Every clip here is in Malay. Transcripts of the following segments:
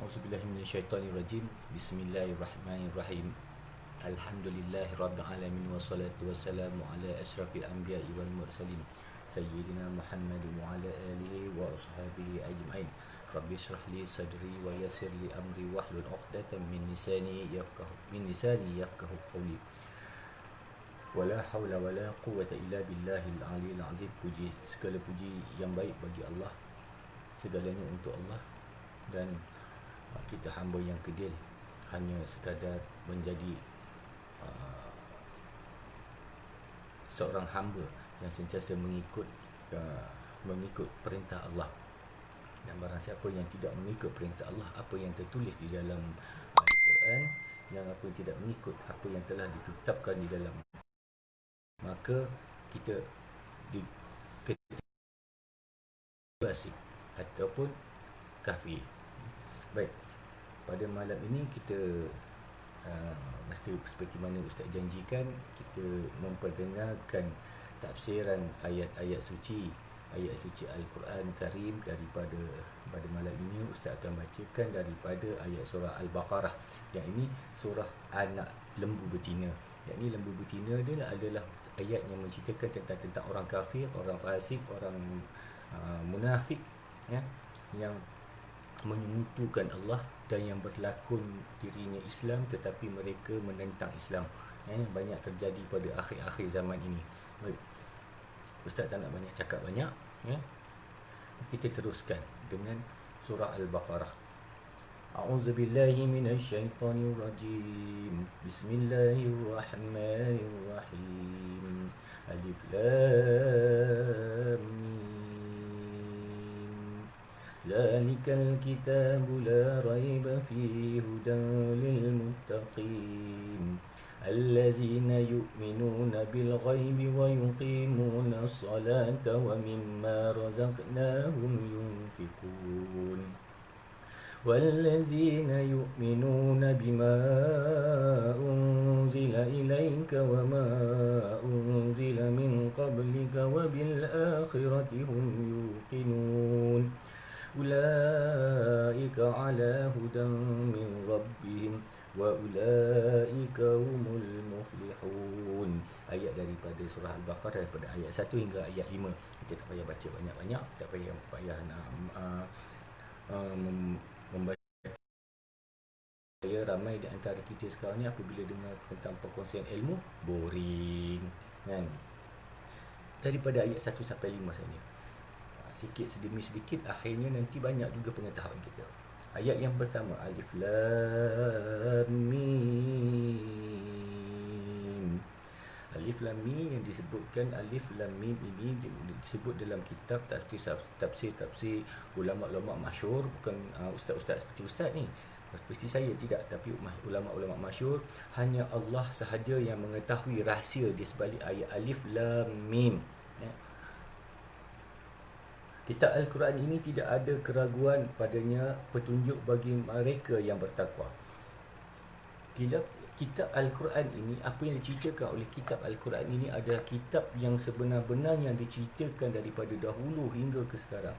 A'udzubillahi minasyaitonirrajim. Bismillahirrahmanirrahim. Alhamdulillahi rabbil alamin wassalatu wassalamu ala asyrafil anbiya'i wal mursalin sayyidina Muhammadin wa ala alihi wa ashabihi ajma'in. Rabbi shrah li sadri wa yassir li amri wahlul 'uqdatam min lisani yafqahu qawli. Wala haula wala quwwata illa billahil aliyil azim. Segala puji yang baik bagi Allah, segalanya untuk Allah, dan kita hamba yang kedil, hanya sekadar menjadi seorang hamba yang sentiasa mengikut perintah Allah. Dan barang siapa yang tidak mengikut perintah Allah, apa yang tertulis di dalam Al-Quran, yang apa yang tidak mengikut apa yang telah ditetapkan di dalam, maka kita fasik ataupun kafir. Baik, pada malam ini kita mesti seperti mana Ustaz janjikan, kita memperdengarkan tafsiran ayat-ayat suci Al-Quran Karim. Pada malam ini Ustaz akan bacakan daripada ayat surah Al-Baqarah. Yang ini surah anak lembu betina. Yang ini lembu betina dia adalah ayat yang menceritakan tentang orang kafir, orang fasik, orang munafik, ya, yang menyekutukan Allah dan yang berlakon dirinya Islam tetapi mereka menentang Islam, yang banyak terjadi pada akhir-akhir zaman ini. Baik, Ustaz tak nak banyak cakap banyak, ya. Kita teruskan dengan surah Al-Baqarah. A'udzubillahi minasyaitonirrajim. Bismillahirrahmanirrahim. Alif Lam Mim. Zalikal kitabu la raiba fihi hudan lil muttaqin. Allazina yu'minuna bil ghaibi wa yuqimuna as-salata wa mimma razaqnahum yunfiqun. والذين يؤمنون بما أنزل إليك وما أنزل من قبلك وبالآخرة هم يوقنون أولئك على هدى من ربهم وأولئك هم المفلحون. Ayat daripada surah Al-Baqarah, daripada ayat 1 hingga ayat 5. Kita tak payah baca banyak-banyak, tak payah nak membaca. Ramai di antara kita sekarang ni apabila dengar tentang perkongsian ilmu, boring, kan? Daripada ayat 1 sampai 5 saja, sikit demi sedikit, akhirnya nanti banyak juga pengetahuan kita. Ayat yang pertama, Alif Lam Mim. Alif Lam Mim yang disebutkan Alif Lam Mim ini disebut dalam kitab tafsir ulama-ulama masyhur, bukan ustaz-ustaz seperti ustaz ni, seperti saya tidak, tapi ulama-ulama masyhur. Hanya Allah sahaja yang mengetahui rahsia di sebalik ayat Alif Lam Mim, ya. Kitab Al-Quran ini tidak ada keraguan padanya, petunjuk bagi mereka yang bertakwa. Kitab Al-Quran ini, apa yang diceritakan oleh kitab Al-Quran ini adalah kitab yang sebenar-benarnya diceritakan daripada dahulu hingga ke sekarang,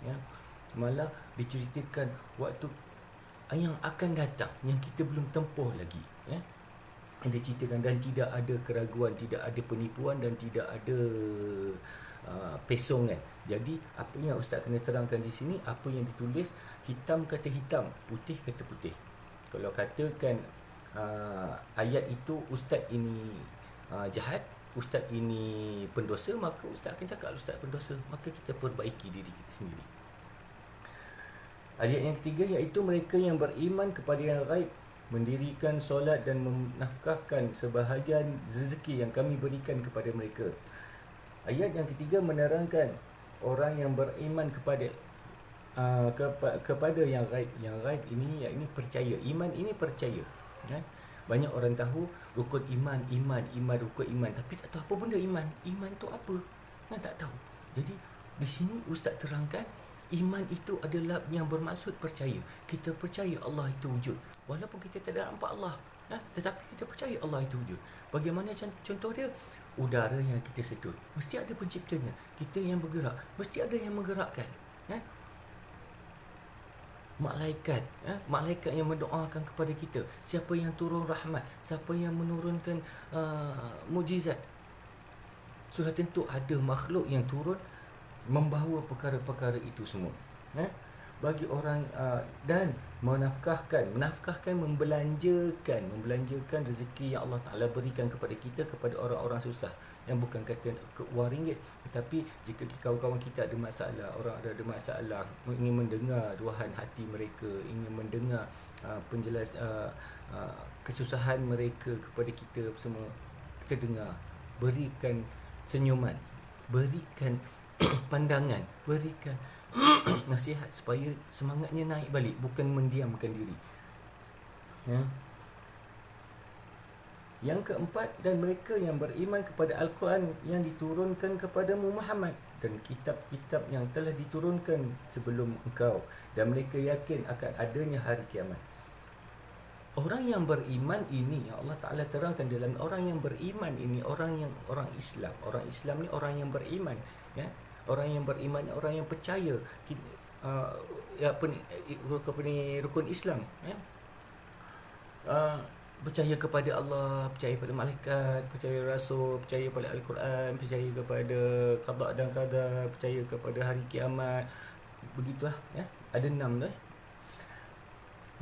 ya. Malah diceritakan waktu yang akan datang, yang kita belum tempuh lagi, ya. Diceritakan, dan tidak ada keraguan, tidak ada penipuan, dan tidak ada pesongan. Jadi apa yang Ustaz kena terangkan di sini, apa yang ditulis, hitam kata hitam, putih kata putih. Kalau katakan ayat itu Ustaz ini jahat, Ustaz ini pendosa, maka Ustaz akan cakap Ustaz pendosa, maka kita perbaiki diri kita sendiri. Ayat yang ketiga, iaitu mereka yang beriman kepada yang gaib, mendirikan solat dan menafkahkan sebahagian rezeki yang kami berikan kepada mereka. Ayat yang ketiga menerangkan orang yang beriman kepada yang gaib. Yang gaib ini, yakni percaya. Iman ini percaya, ya. Banyak orang tahu rukun iman, rukun iman, tapi tak tahu apa benda iman. Iman tu apa? Tak tahu. Jadi di sini Ustaz terangkan, iman itu adalah yang bermaksud percaya. Kita percaya Allah itu wujud, walaupun kita tidak nampak Allah, tetapi kita percaya Allah itu wujud. Bagaimana contoh dia? Udara yang kita sedut, mesti ada penciptanya. Kita yang bergerak, mesti ada yang menggerakkan, ya. malaikat, malaikat yang mendoakan kepada kita. Siapa yang turun rahmat, siapa yang menurunkan mukjizat. Sudah tentu ada makhluk yang turun membawa perkara-perkara itu semua. Bagi orang dan menafkahkan, membelanjakan rezeki yang Allah Taala berikan kepada kita, kepada orang-orang susah. Yang bukan kata wang ringgit, tetapi jika kawan-kawan kita ada masalah, orang ada masalah, ingin mendengar luahan hati mereka, ingin mendengar kesusahan mereka kepada kita semua, kita dengar, berikan senyuman, berikan pandangan, berikan nasihat supaya semangatnya naik balik, bukan mendiamkan diri. Yang keempat, dan mereka yang beriman kepada Al-Quran yang diturunkan kepada Muhammad dan kitab-kitab yang telah diturunkan sebelum engkau, dan mereka yakin akan adanya hari kiamat. Orang yang beriman ini, yang Allah Ta'ala terangkan dalam orang yang beriman ini, orang Islam. Orang Islam ni orang yang beriman, Orang yang beriman, orang yang percaya rukun Islam, percaya kepada Allah, percaya pada malaikat, percaya rasul, percaya pada Al-Quran, percaya kepada qada dan qadar, percaya kepada hari kiamat. Begitulah, ada 6 tu.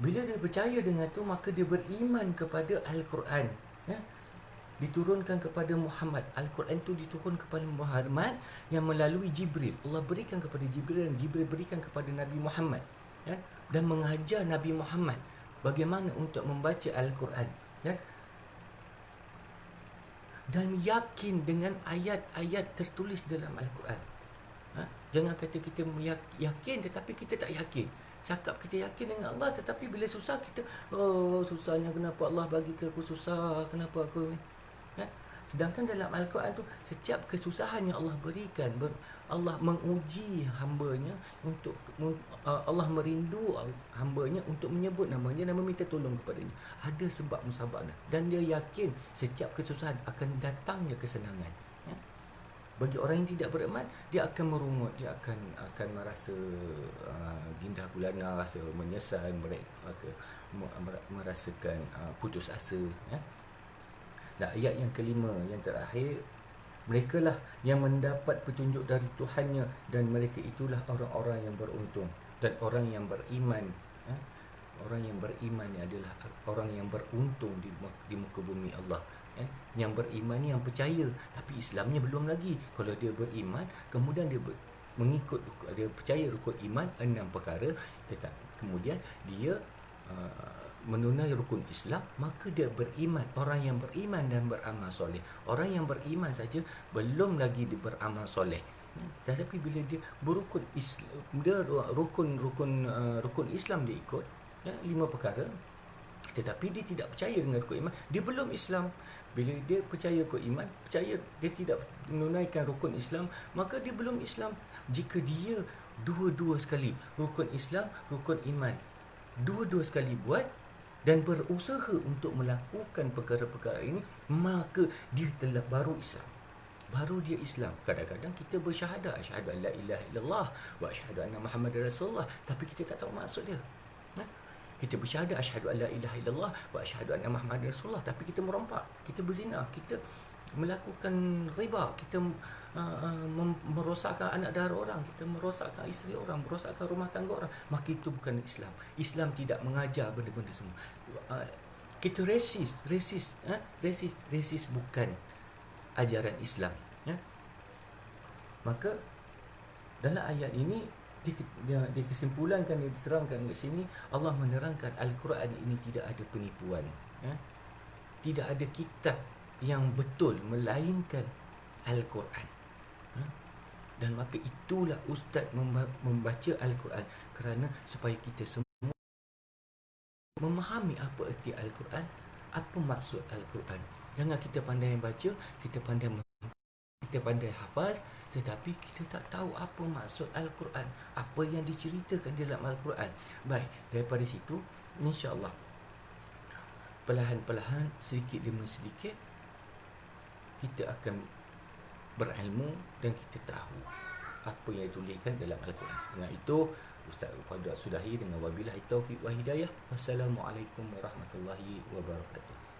Bila dia percaya dengan tu, maka dia beriman kepada Al-Quran, diturunkan kepada Muhammad. Al-Quran tu diturun kepada Muhammad yang melalui Jibril. Allah berikan kepada Jibril, dan Jibril berikan kepada Nabi Muhammad, dan mengajar Nabi Muhammad bagaimana untuk membaca Al-Quran, dan yakin dengan ayat-ayat tertulis dalam Al-Quran. Jangan kata kita yakin tetapi kita tak yakin. Cakap kita yakin dengan Allah, tetapi bila susah kita, susahnya, kenapa Allah bagi ke aku susah, kenapa aku, sedangkan dalam Al-Quran tu, setiap kesusahan yang Allah berikan, Allah menguji hamba-Nya untuk Allah merindu hamba-Nya untuk menyebut namanya dan meminta tolong kepadanya. Ada sebab musababnya, dan dia yakin setiap kesusahan akan datangnya kesenangan. Bagi orang yang tidak beriman, dia akan merungut, dia akan merasa gindah gulana, rasa menyesal, merasakan putus asa. Dan ayat yang kelima, yang terakhir, mereka lah yang mendapat petunjuk dari Tuhannya, dan mereka itulah orang-orang yang beruntung. Dan orang yang beriman, orang yang beriman ni adalah orang yang beruntung di muka bumi Allah. Yang beriman ni yang percaya, tapi Islamnya belum lagi. Kalau dia beriman, kemudian dia mengikut, dia percaya rukun iman 6 perkara, kemudian dia menunai rukun Islam, maka dia beriman. Orang yang beriman dan beramal soleh. Orang yang beriman saja belum lagi dia beramal soleh. Tetapi bila dia berukun Islam, dia rukun Islam dia ikut, 5 perkara, tetapi dia tidak percaya dengan rukun iman, dia belum Islam. Bila dia percaya rukun iman, percaya dia tidak menunaikan rukun Islam, maka dia belum Islam. Jika dia dua-dua sekali, rukun Islam, rukun iman, dua-dua sekali buat dan berusaha untuk melakukan perkara-perkara ini, maka dia telah baru Islam. Baru dia Islam. Kadang-kadang kita bersyahadah, asyhadu an la ilaha illallah wa asyhadu anna Muhammadar Rasulullah, tapi kita tak tahu maksud dia. Kita bersyahadah asyhadu an la ilaha illallah wa asyhadu anna Muhammadar Rasulullah, tapi kita merompak, kita berzina, kita melakukan riba, kita merosakkan anak dara orang, kita merosakkan isteri orang, merosakkan rumah tangga orang, maka itu bukan Islam. Islam tidak mengajar benda-benda semua. Kita resist bukan ajaran Islam. Maka dalam ayat ini dikesimpulankan, diterangkan kat sini, Allah menerangkan Al-Quran ini tidak ada penipuan, tidak ada kitab yang betul melainkan Al-Quran. Dan maka itulah ustaz membaca Al-Quran, kerana supaya kita semua memahami apa erti Al-Quran, apa maksud Al-Quran. Jangan kita pandai baca, kita pandai hafaz, tetapi kita tak tahu apa maksud Al-Quran, apa yang diceritakan dalam Al-Quran. Baik, daripada situ, insya-Allah perlahan-perlahan, sedikit demi sedikit, kita akan berilmu dan kita tahu apa yang dituliskan dalam Al-Quran. Dengan itu Ustaz pada sudahi dengan wabillahi taufiq wa hidayah. Wassalamualaikum warahmatullahi wabarakatuh.